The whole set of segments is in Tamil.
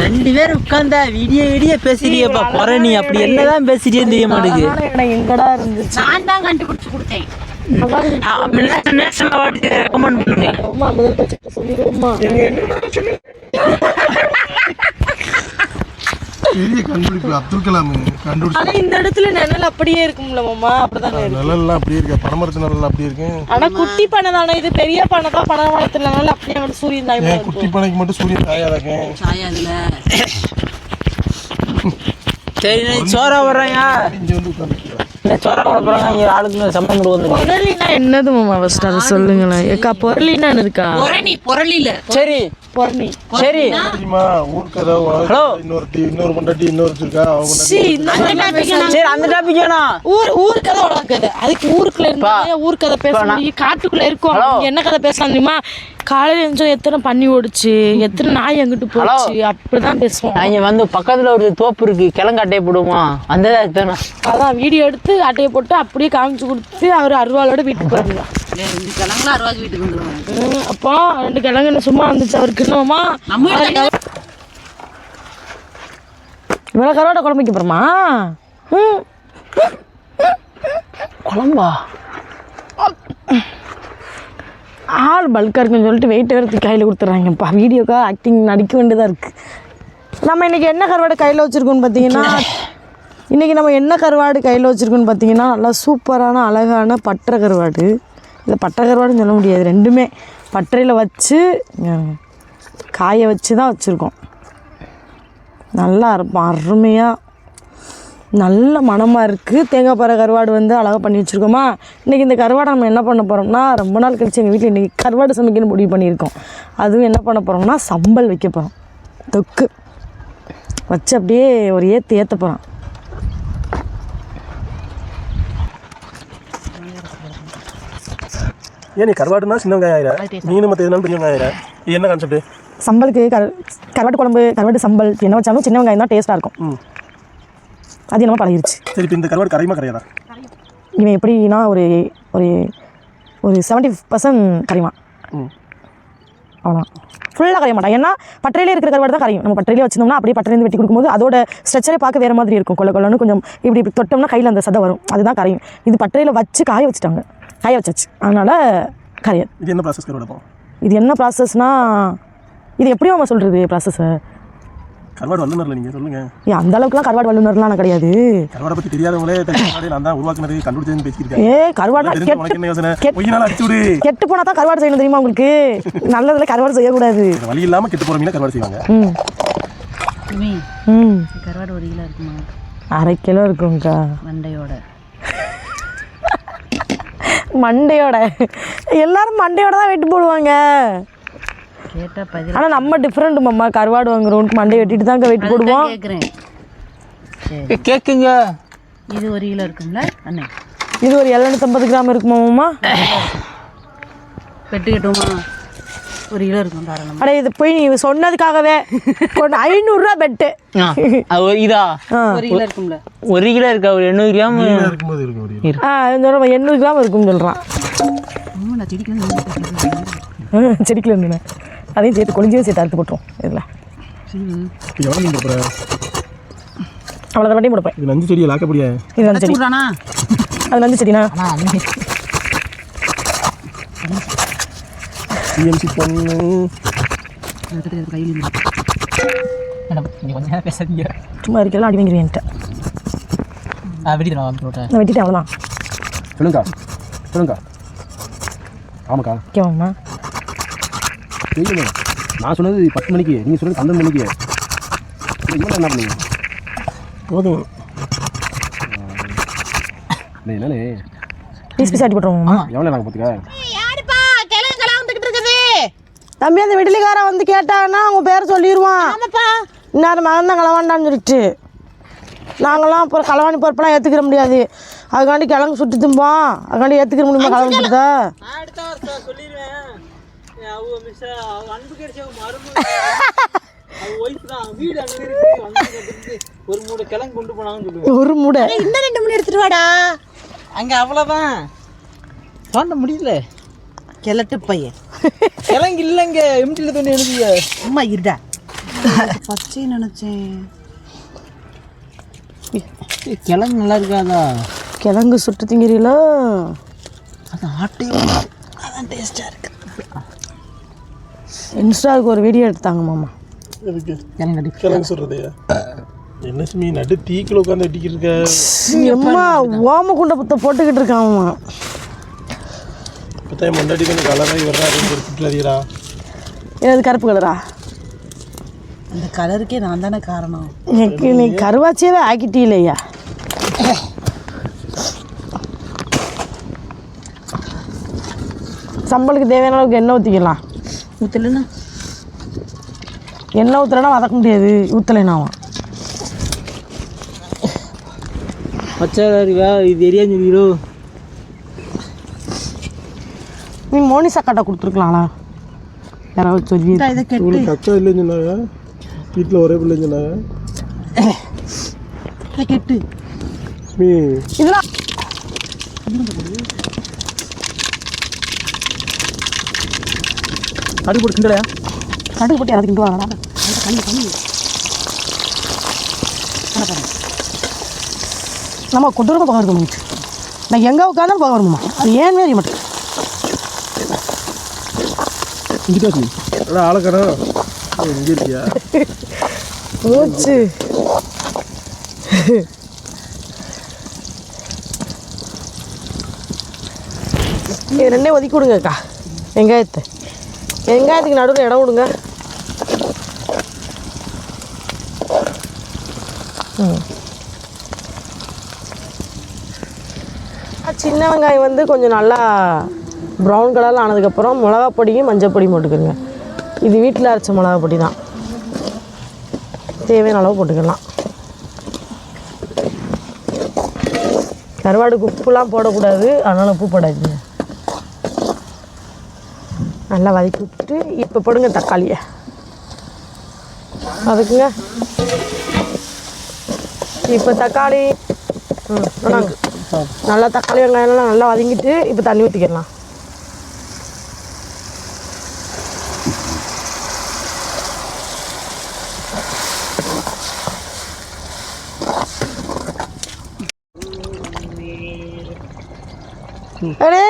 ரெண்டு பேரும் உட்கார்ந்தா வீடியோ பேசுறியப்பா போற நீ அப்படி என்னதான் பேசுறியன்னு தெரிய மாட்டேங்குது. எங்கடா இருந்துச்சு நான் தான் கண்டுபிடிச்சு கொடுத்தேன். அப்துல் கலாம் கண்டுபிடிச்சு. இந்த இடத்துல நிழல் அப்படியே இருக்கும்ல மாமா? அப்படிதானே நிழல்லாம் அப்படியே இருக்கு, பனைமரத்து நிழல் அப்படியே இருக்கு. ஆனா குட்டி பனை தானே இது, பெரிய பனை தான் பனைமரத்துல நிழல் அப்படியே வந்து சூரியன் தாய். குட்டி பனைக்கு மட்டும் சூரியன் சாயாதாங்க. சாயாதுல. சரி நான் சோறா வர்றேங்க. இங்க வந்து உட்கார்ந்து சோறா போறாங்க. இங்க ஆளுங்க சம்பளம் கொடுக்க பொருளினா என்னது மாமா? ஃபர்ஸ்ட் அதை சொல்லுங்களேன். ஏக்கா பொருளினா இருக்கா? பொருளில சரி பொருளி சரி தெரியுமா? ஊர்க்கதை இன்னொரு பொண்டாட்டி இன்னொரு இருக்கா. சரி அந்த டாபிக் வேணாம். ஊர் கதை உலகதை. அதுக்கு ஊருக்குள்ள இருந்தா ஊர் கதை பேச முடியும். காட்டுக்குள்ள இருக்கும் என்ன கதை பேசலாம் தெரியுமா? காலையில எழுந்தோம் எத்தனை பண்ணி ஓடுச்சு, எத்தனை நாய் எங்கிட்டு போச்சு, அப்படிதான் பேசுவோம். இங்க வந்து பக்கத்துல ஒரு தோப்பு இருக்கு, கிழங்கு அட்டையை போடுவோமா அந்த தானே. அதான் வீடியோ எடுத்து அட்டையை போட்டு அப்படியே காமிச்சு கொடுத்து அவர் அருவாளோட வீட்டுக்கு வருவாங்க. 2 கிழங்குல அருவாக்கு வீட்டுக்கு வந்துருவாங்க. அப்போ 2 கிழங்கு சும்மா வந்துச்சு அவருக்கு. என்னமா இவ்வளவு கருவாடை குழம்பு வைக்க போறோமா? குழம்பா ஆள் பல்காக இருக்குன்னு சொல்லிட்டு வெயிட் எடுத்து கையில் கொடுத்துட்றாங்கப்பா. வீடியோக்கா ஆக்டிங் நடிக்க வேண்டியதாக இருக்குது. நம்ம இன்றைக்கி என்ன கருவாடு கையில் வச்சுருக்கோன்னு பார்த்தீங்கன்னா, இன்றைக்கி நம்ம என்ன கருவாடு கையில் வச்சுருக்கோன்னு பார்த்தீங்கன்னா, நல்லா சூப்பரான அழகான பட்டை கருவாடு. இல்லை பட்டை கருவாடுன்னு சொல்ல முடியாது, ரெண்டுமே பட்டறையில் வச்சு காய வச்சு தான் வச்சுருக்கோம். நல்லா இருக்கும், அருமையாக நல்ல மணமாக இருக்குது. தேங்காய் பாறை கருவாடு வந்து அழகாக பண்ணி வச்சுருக்கோமா. இன்றைக்கி இந்த கருவாடை நம்ம என்ன பண்ண போகிறோம்னா, ரொம்ப நாள் கழிச்சு எங்கள் வீட்டில் இன்றைக்கி கருவாடு சமைக்கணும்னு முடிவு பண்ணியிருக்கோம். அதுவும் என்ன பண்ண போகிறோம்னா சம்பல் வைக்க போகிறோம். தொக்கு வச்சு அப்படியே ஒரு ஏற்ற போகிறோம். ஏன் நீ கருவாடுனா சின்ன வெங்காயம் ஆயிரம், மீன் மற்ற எதுனாலும் பெரிய வெங்காயம் ஆயிரம். இது என்ன கான்செப்ட்? சம்பலுக்கு கருவாட்டு குழம்பு கருவாட்டு சம்பல் என்ன வச்சாலும் சின்ன வெங்காயம் தான் டேஸ்ட்டாக இருக்கும். அது என்னமோ பழகிருச்சு. சரி, இப்போ இந்த கருவாடு கரையுமா கரையாதா? இவன் எப்படின்னா ஒரு ஒரு ஒரு 70% கரையுமா. அவ்வளோதான், ஃபுல்லாக கரைய மாட்டான். ஏன்னா பட்டறையிலே இருக்கிற கருவாடு தான் கரையும். நம்ம பட்டறையிலே வச்சிருந்தோம்னா அப்படியே பட்டறையிலேருந்து வெட்டி கொடுக்கும்போது அதோட ஸ்ட்ரக்சரே பார்க்க வேறு மாதிரி இருக்கும். கொள்ளன்னு கொஞ்சம் இப்படி தொட்டோம்னா கையில் அந்த சதை வரும், அதுதான் கரையும். இது பட்டறையில் வச்சு காய வச்சுட்டாங்க, காய வச்சாச்சு, அதனால் கரையாது. இது என்ன ப்ராசஸ் கருவாடு? இது என்ன ப்ராசஸ்னால், இது எப்படி அவங்க சொல்கிறது ப்ராசஸை? கருவாடு வல்லுநர்ல நீங்கள் சொல்லுங்கள். அந்த அளவுக்குலாம் கருவாடு வல்லுநர்லாம் நான் கிடையாது. கருவாடை பற்றி தெரியாதவங்களே நான் தான் உருவாக்குனது கண்டுபிடிச்சதுன்னு பேசியிருக்கேன். கருவாடு கெட்டு போனால் தான் கருவாடு செய்யணும் தெரியுமா உங்களுக்கு? நல்லதில் கருவாடு செய்யக்கூடாது. வழி இல்லாமல் கெட்டு போகிற மீனை கருவாடு செய்வாங்க. கருவாடு 1 கிலோ இருக்குமா? 1/2 கிலோ இருக்குங்கக்கா. மண்டையோட எல்லாரும் மண்டையோட தான் வெட்டி போடுவாங்க. ஆனால் நம்ம டிஃப்ரெண்ட் மாமா, கருவாடு வாங்குறோம் மண்டையை வெட்டிட்டு தாங்க வெட்டி போடுவோம். கேக்குங்க. இது 1 கிலோ இருக்கும்ல அண்ணே? இது ஒரு 750 கிராம் இருக்குமா மாமா? வெட்டுக்கிட்டோமா? 1 கிலோ இருக்கும் தாராளமா. அட இது போய் நீ சொன்னதுக்காகவே 500 ரூபா பெட்டு. இதா 1 கிலோ இருக்கும்ல? 1 கிலோ இருக்கா? ஒரு 800 கிராம் இருக்கும்போது இருக்கும். 800 கிராம் இருக்கும்னு சொல்கிறான். செடிக்கல இருந்துண்ணே, அதையும் சேர்த்து கொழிஞ்சும் சேர்த்து அறுத்து போட்டுரும். இதில் அவ்வளோதான் வண்டியும் கொடுப்பேன். இது நஞ்சு செடியை லாக்கப்படியா? இது நஞ்சு செடி. அது நஞ்சு செடிண்ணா. சிஎம்சி பொண்ணு சும்மா இருக்கலாம், அடி வாங்கிடுவேன். நான் வெட்டிட்டேன், அவ்வளோதான். சொல்லுங்கக்கா. ஆமாக்கா. ஓகேவாம்மா. தெரியுமா, நான் சொன்னது 10 மணிக்கு, நீங்கள் சொன்னது 12 மணிக்கு. என்ன பண்ணீங்க? போதும் என்னே பீஸ் ஆட்டி போட்டுருவோம்மா. எவ்வளோ நாங்கள் பார்த்துக்க? யாருப்பா கிழங்கெல்லாம் வந்துக்கிட்டு இருக்குது? தம்பி அந்த வெடிலிக்காரன் வந்து கேட்டாங்கன்னா அவங்க பேரை சொல்லிடுவான். ஆமாப்பா, இன்னார் மகன் தான் களவாண்டான்னு சொல்லிட்டு நாங்களாம் அப்புறம் களவாணி பொறுப்பெல்லாம் ஏற்றுக்கிற முடியாது. அதுக்காண்டி கிழங்கு சுட்டு தும்போம், அதுக்காண்டி ஏற்றுக்கிற முடியுமா களவாணி கொடுத்தா? ஒரு மூடை இன்னும் 2 மூணு எடுத்துட்டு வாடா. அங்கே அவ்வளோதான் தோண்ட முடியல. கிழட்டு பையன் கிழங்கு இல்லைங்க, எம்டியில் தோண்டி எழுதிய அம்மா இருடா. பச்சை நினைச்சேன். கிழங்கு நல்லா இருக்காதா? கிழங்கு சுட்டு திங்கிறீங்களா? அது ஆட்டையும் அதான் டேஸ்ட்டாக இருக்கு. இன்ஸ்டாவுக்கு ஒரு வீடியோ எடுத்தாங்க மாமா. கிழங்கு சொல்றதையா என்ன சுமி நட்டு தீக்கில் உட்காந்து வெட்டிக்கிட்டு இருக்க? அம்மா ஓம குண்டை புத்த போட்டுக்கிட்டு இருக்காங்கம்மா. இப்போதான் முன்னாடி கொஞ்சம் கலராகி வர்றாரு கொடுத்துட்டுறா. என்னது கருப்பு கலரா? அந்த கலருக்கே நான் தானே காரணம். எனக்கு நீ கருவாச்சியவே ஆக்கிட்டீலையா? சம்பளுக்கு தேவையான அளவுக்கு எண்ணெய் ஊற்றிக்கலாம். ஊற்றலன்னா எண்ணெய் ஊற்றலைன்னா வதக்க முடியாது. ஊற்றலைனாவும் பச்சை கறிவா இது எரியான்னு சொல்லிடோ. நீ மோனிசா கட்டை கொடுத்துருக்கலாம்ண்ணா. யாராவது சொல்லி இதை கெட்டு அக்கா இல்லைன்னு சொன்னாங்க, வீட்டில் ஒரே பிள்ளைன்னு சொன்னாங்க. இதை கெட்டு மீ இதெல்லாம் அடி போட்டு கிண்டலையா? கடுகு போட்டு இறக்கிட்டு வாங்கடா. நம்ம கொட்டூரமாக பக்கம் இருக்க முடிச்சு. நான் எங்கே உட்காந்தாலும் பக்கம் வருமா? அது ஏன் மாரி மட்டும் இங்கிட்ட வச்சு எல்லாம் ஆளக்கடம் இங்கே இருக்கியா? மூச்சு இது ரெண்டே ஒதுக்கி விடுங்கக்கா. வெங்காயத்துக்கு நடுவில் இடம் விடுங்க. சின்ன வெங்காயம் வந்து கொஞ்சம் நல்லா ப்ரௌன் கலரில் ஆனதுக்கப்புறம் மிளகா பொடியும் மஞ்சள் பொடியும் போட்டுக்கோங்க. இது வீட்டில் அரைச்ச மிளகா பொடி தான். தேவையான அளவு போட்டுக்கலாம். கருவாடுக்கு உப்புலாம் போடக்கூடாது, அதனால் உப்பு போடாதீங்க. நல்லா வதக்கி விட்டு இப்போ போடுங்க தக்காளியை. அதுக்குங்க இப்போ தக்காளி நல்லா தக்காளி வெங்காயம்லாம் நல்லா வதங்கிட்டு இப்போ தண்ணி ஊற்றிக்கிடலாம். அடே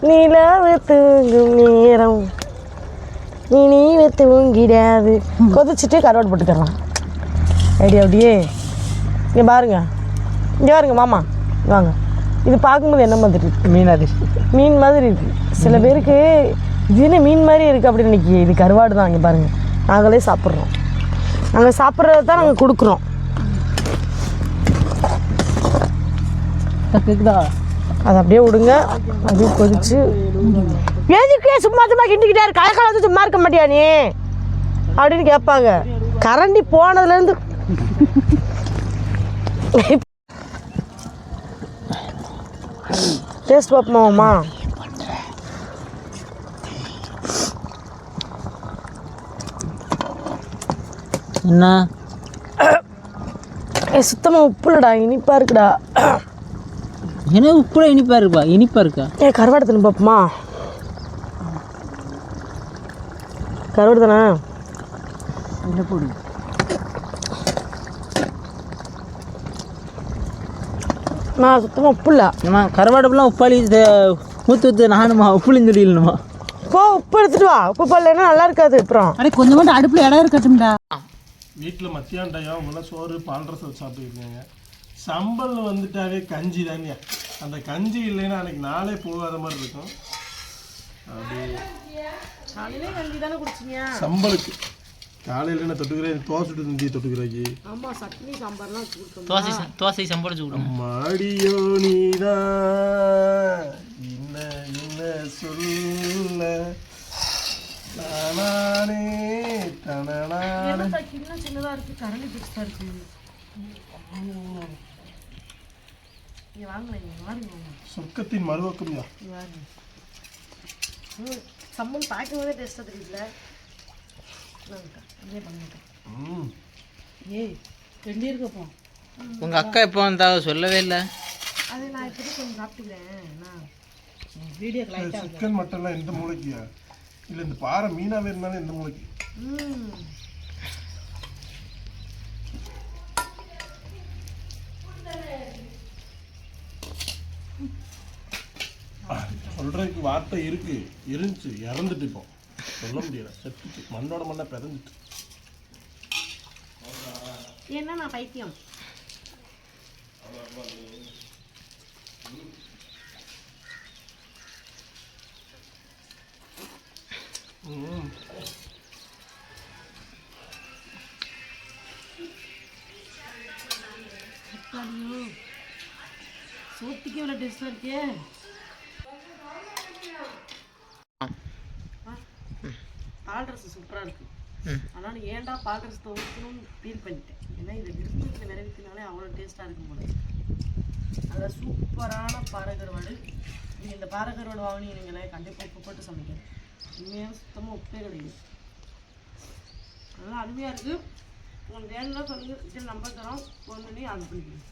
நிலவு தூங்கும் நேரம் நீ தூங்கிடாது. கொதிச்சுட்டு கருவாடு போட்டுக்கலாம். அப்படியே இங்கே பாருங்க, இங்கே பாருங்க மாமா, வாங்க. இது பார்க்கும்போது என்ன மாதிரி இருக்குது? மீன் மாதிரி இருக்குது. சில பேருக்கு இது என்ன மீன் மாதிரி இருக்குது அப்படின்னு நினைக்கி. இது கருவாடு தான். இங்கே பாருங்கள், நாங்களே சாப்பிட்றோம். நாங்கள் சாப்பிட்றது தான் நாங்கள் கொடுக்குறோம். கேக்குதா? அதை அப்படியே விடுங்க. அது கொதிச்சு எதுக்கே சும்மா கிண்டிக்கிட்டே இருக்கு, கலக்கால சும்மா இருக்க மாட்டியா நீ அப்படின்னு கேட்பாங்க. கரண்டி போனதுலேருந்து டேஸ்ட் பார்ப்போமாம்மா? என்ன சுத்தமாக உப்பு இல்லைடா, இனிப்பாக இருக்குடா. ஏன்னா உப்புல இனிப்பா இருப்பா? இனிப்பா இருக்கா? கருவாடு தானே பார்ப்போமா? கருவாடு தானே இதில் போடு. நான் சுத்தமாக உப்பு இல்லை. நம்ம கருவாடுலாம் உப்பாளி ஊற்று நானுமா உப்புலின்னு சொல்லிடணுமா? போ உப்பு எடுத்துட்டு வா. உப்பு போடலைன்னா நல்லா இருக்காது. அப்புறம் அடே கொஞ்சம் அடுப்பில் இடம் இருக்கட்டும்டா. வீட்டில் மத்தியான டைம் அவங்களாம் சோறு பால் ரசம் சாப்பிட்டுருக்காங்க. சம்பல் வந்துட்டாவே கஞ்சி தானே. அந்த கஞ்சி இல்லைன்னா அன்றைக்கி நாளே போகாத மாதிரி இருக்கும். அப்படியே கஞ்சி தானே குடிச்சிங்க? சம்பலுக்கு காலையில் என்ன தொட்டுக்கிறேன்? தோசை சுட்டு தந்தி தொட்டுக்கிறாக்கி. ஆமாம், சட்னி சாம்பார்லாம் தோசை சம்பளம் கொடுக்கும். மாடியோ நீதான் என்ன என்ன சொல்ல நானே தனநானே. சின்னதாக இருக்குது, கரண்டி பெருசாக இருக்குது. இங்கே வாங்க. சொர்க்கத்தின் மறுபக்கம் தான். சம்பளம் பார்க்கும் போதே டேஸ்ட்டாக தெரியல. அப்படியே பண்ணிட்டேன். ஏய் ரெண்டே இருக்கப்போ. உங்கள் அக்கா எப்போ வந்தா சொல்லவே இல்லை. அது நான் இப்படி கொஞ்சம் சாப்பிட்டுக்கிறேன். வீடியோ சிக்கன் மட்டன்லாம் எந்த மூளைக்கியா? இல்லை இந்த பாறை மீனாவே இருந்தாலும் எந்த மூளைக்கு? சொல்றதுக்கு வார்த்தை இருந்துச்சு, இறந்துட்டு இப்போ சொல்ல முடியல, செத்துட்டு மண்ணோட மண்ணை பிறந்துட்டு. என்ன நான் பைத்தியம். சோத்துக்கே இவ்வளோ டேஸ்டாக இருக்கே. பால் ரசம் சூப்பராக இருக்கு. ஆனால் ஏன்டா பால் ரசத்தை ஊற்றணும்னு ஃபீல் பண்ணிட்டேன். ஏன்னா இதை விருப்பத்தில் விரைவித்தினாலே அவ்வளோ டேஸ்ட்டாக இருக்கும் போல. அதில் சூப்பரான பாறைக்கருவாடு. நீங்கள் இந்த பாறைக்கருவாடு வாங்கினீங்களே கண்டிப்பாக உப்பு போட்டு சமைக்கணும். உண்மையாக சுத்தமாக உப்பே கிடையாது. அதெல்லாம் அருமையாக இருக்குது. உங்களுக்கு வேணும்னா சொல்லுங்கள், நம்பர் தரோம், ஃபோன் பண்ணி ஆர்டர் பண்ணிக்கணும்.